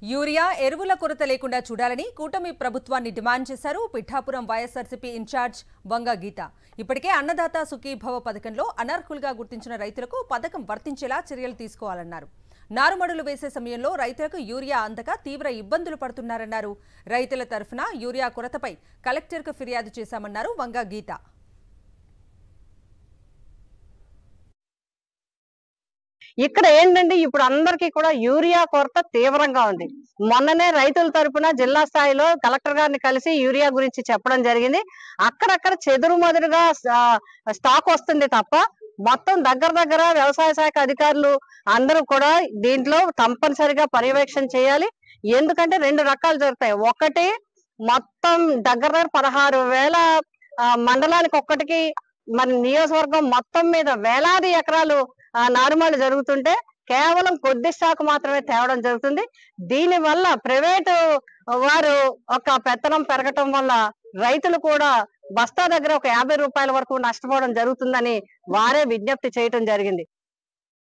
Urea ఎరువుల కొరత లేకుండా చూడాలని కూటమి ప్రభుత్వాన్ని డిమాండ్ చేశారు పిఠాపురం వైఎస్ఆర్సీపీ ఇన్ఛార్జ్ వంగ గీత. ఇప్పటికే అన్నదాత సుఖీభవ పథకంలో అనర్హులుగా గుర్తించిన రైతులకు పథకం వర్తించేలా చర్యలు తీసుకోవాలన్నారు. నారుమడులు వేసే సమయంలో రైతులకు యూరియా అందక తీవ్ర ఇబ్బందులు పడుతున్నారన్నారు. రైతుల తరఫున యూరియా కొరతపై కలెక్టర్కు ఫిర్యాదు చేశామన్నారు వంగ గీత. ఇక్కడ ఏంటంటే ఇప్పుడు అందరికీ కూడా యూరియా కొరత తీవ్రంగా ఉంది. మొన్ననే రైతుల తరపున జిల్లా స్థాయిలో కలెక్టర్ గారిని కలిసి యూరియా గురించి చెప్పడం జరిగింది. అక్కడక్కడ చెదురుమదురుగా స్టాక్ వస్తుంది తప్ప మొత్తం దగ్గర వ్యవసాయ శాఖ అధికారులు అందరూ కూడా దీంట్లో తప్పనిసరిగా పర్యవేక్షణ చేయాలి. ఎందుకంటే రెండు రకాలు జరుగుతాయి. ఒకటి మొత్తం దగ్గర 16,000 మండలానికి ఒక్కటికి మన నియోజకవర్గం మొత్తం మీద వేలాది ఎకరాలు నారుమడి జరుగుతుంటే కేవలం కొద్ది స్టాక్ మాత్రమే తేవడం జరుగుతుంది. దీని వల్ల ప్రైవేటు వారు ఒక పెత్తనం పెరగటం వల్ల రైతులు కూడా బస్తా దగ్గర ఒక 50 రూపాయల వరకు నష్టపోవడం జరుగుతుందని వారే విజ్ఞప్తి చేయటం జరిగింది.